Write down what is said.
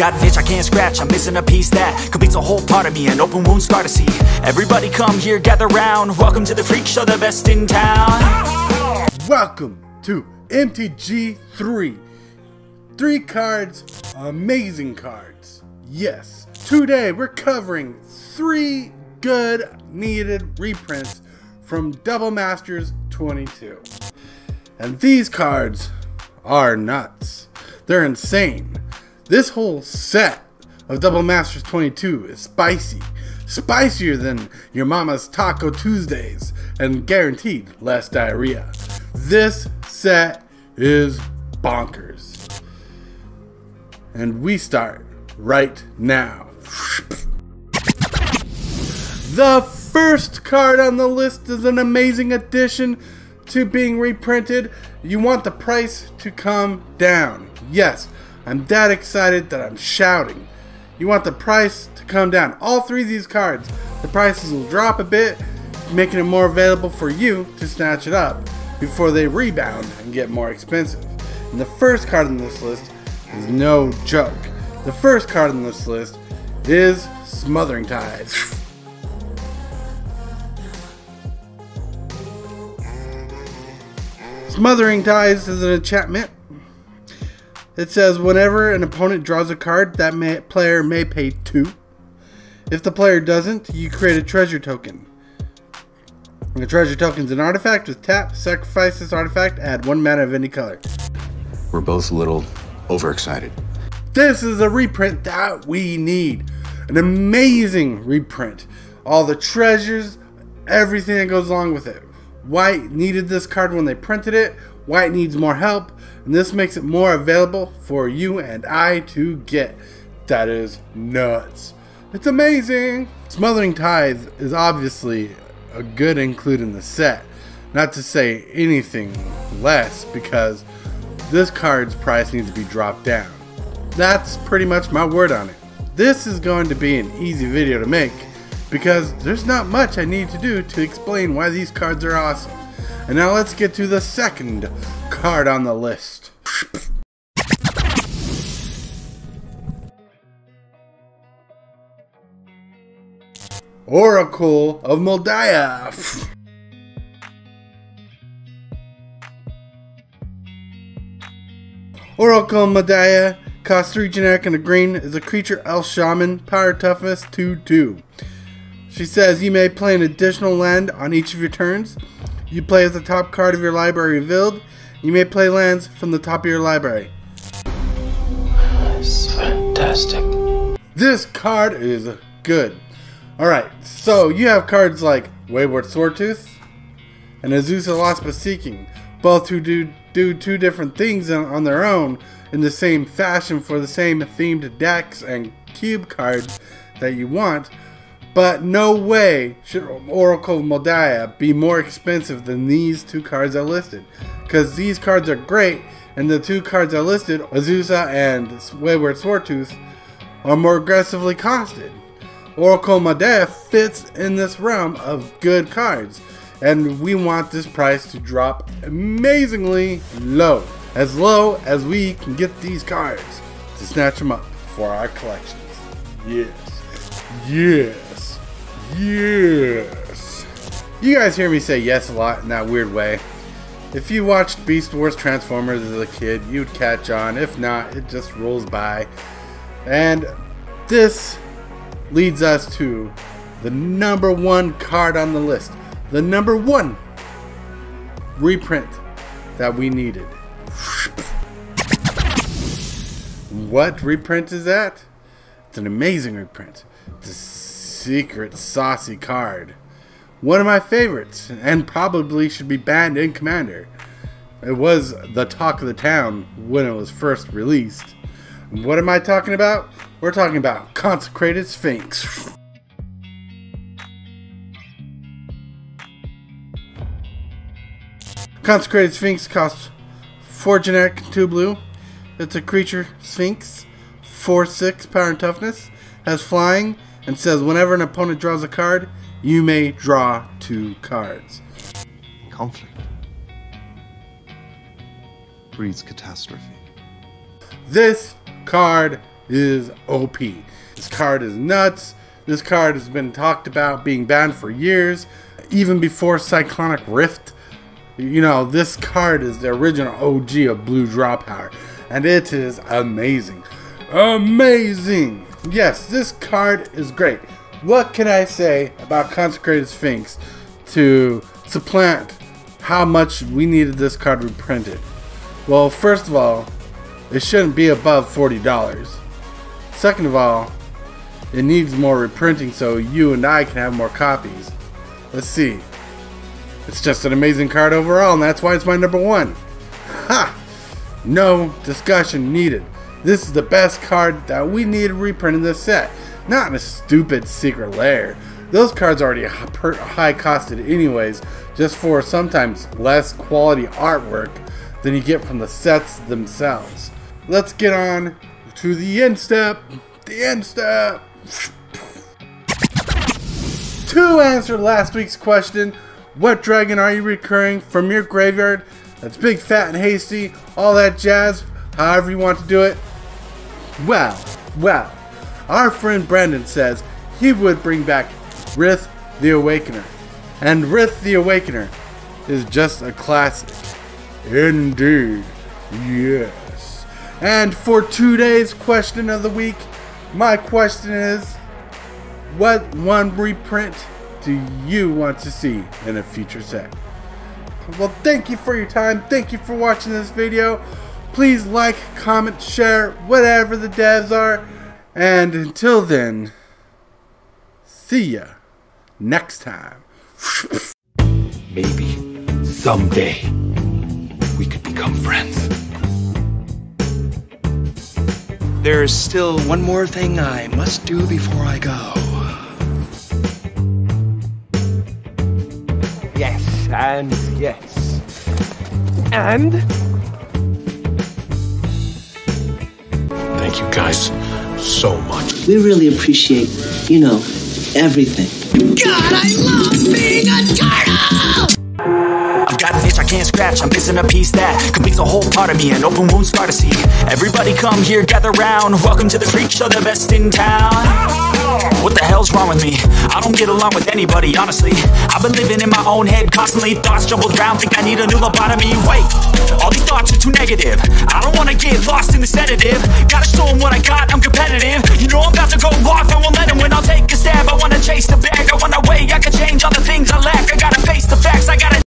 got an itch I can't scratch, I'm missing a piece that completes a whole part of me, an open wound scar to see. Everybody come here, gather round, welcome to the freak show, the best in town. Welcome to mtg3. 3 cards, amazing cards. Yes, today we're covering 3 good needed reprints from Double Masters 22. And these cards are nuts. They're insane. This whole set of Double Masters 22 is spicy. Spicier than your mama's Taco Tuesdays and guaranteed less diarrhea. This set is bonkers. And we start right now. The first card on the list is an amazing addition to being reprinted. You want the price to come down. Yes, I'm that excited that I'm shouting. You want the price to come down. All 3 of these cards, the prices will drop a bit, making it more available for you to snatch it up before they rebound and get more expensive. And the first card on this list is no joke. The first card on this list is Smothering Ties. Smothering Ties is an enchantment. It says whenever an opponent draws a card, that player may pay 2. If the player doesn't, you create a treasure token. The treasure token is an artifact with tap. Sacrifice this artifact, add 1 mana of any color. We're both a little overexcited. This is a reprint that we need. An amazing reprint. All the treasures, everything that goes along with it. White needed this card when they printed it. White needs more help, and this makes it more available for you and I to get. That is nuts. It's amazing. Smothering Ties is obviously a good include in the set. Not to say anything less, because this card's price needs to be dropped down. That's pretty much my word on it. This is going to be an easy video to make, because there's not much I need to do to explain why these cards are awesome. And now let's get to the second card on the list. Oracle of Moldiah. Oracle of Moldiah costs 3 generic and a green, is a creature elf shaman, power toughness 2/2. She says you may play an additional land on each of your turns. You play as the top card of your library revealed. You may play lands from the top of your library. It's fantastic. This card is good. Alright, so you have cards like Wayward Swordtooth and Azusa Lost But Seeking, both who do 2 different things on their own in the same fashion for the same themed decks and cube cards that you want. But no way should Oracle of Moldiah be more expensive than these 2 cards I listed. Because these cards are great, and the 2 cards I listed, Azusa and Wayward Swordtooth, are more aggressively costed. Oracle of Moldiah fits in this realm of good cards, and we want this price to drop amazingly low as we can get these cards to snatch them up for our collections. Yes. Yes. Yes. You guys hear me say yes a lot in that weird way. If you watched Beast Wars Transformers as a kid, you'd catch on. If not, it just rolls by. And this leads us to the number 1 card on the list. The number 1 reprint that we needed. What reprint is that? It's an amazing reprint. It's a secret saucy card. One of my favorites, and probably should be banned in Commander. It was the talk of the town when it was first released. What am I talking about? We're talking about Consecrated Sphinx. Consecrated Sphinx costs 4 generic, 2 blue. It's a creature Sphinx, 4/6 power and toughness, has flying, and says whenever an opponent draws a card, you may draw 2 cards. Conflict breeds catastrophe. This card is OP. This card is nuts. This card has been talked about being banned for years, even before Cyclonic Rift. You know, this card is the original OG of blue draw power, and it is amazing. Amazing! Yes, this card is great. What can I say about Consecrated Sphinx to supplant how much we needed this card reprinted? Well, first of all, it shouldn't be above $40. Second of all, it needs more reprinting so you and I can have more copies. Let's see. It's just an amazing card overall, and that's why it's my #1. Ha! No discussion needed. This is the best card that we need to reprint in this set. Not in a stupid secret lair. Those cards are already high costed anyways, just for sometimes less quality artwork than you get from the sets themselves. Let's get on to the instep. The instep. To answer last week's question, what dragon are you recurring from your graveyard that's big, fat, and hasty, all that jazz, however you want to do it? Well, our friend Brandon says he would bring back Rith the Awakener. And Rith the Awakener is just a classic. Indeed, yes. And for today's question of the week, my question is, what one reprint do you want to see in a future set? Well, thank you for your time. Thank you for watching this video. Please like, comment, share, whatever the devs are. And until then, see ya next time. Maybe someday we could become friends. There's still one more thing I must do before I go. Yes, and yes. And? Thank you guys so much. We really appreciate, you know, everything. God, I love being a turtle! I've got an itch I can't scratch, I'm missing a piece that completes a whole part of me, an open wound scar to see. Everybody come here, gather round, welcome to the freak show, the best in town. What the hell's wrong with me? I don't get along with anybody, honestly. I've been living in my own head constantly, thoughts jumbled around, think I need a new lobotomy. Wait, all these thoughts are too negative. I don't wanna get lost in the sedative. Gotta show them what I got, I'm competitive. You know I'm about to go off, I won't let them win, I'll take a stab. I wanna chase the bag, I wanna weigh, I can change all the things I lack. I gotta face the facts, I gotta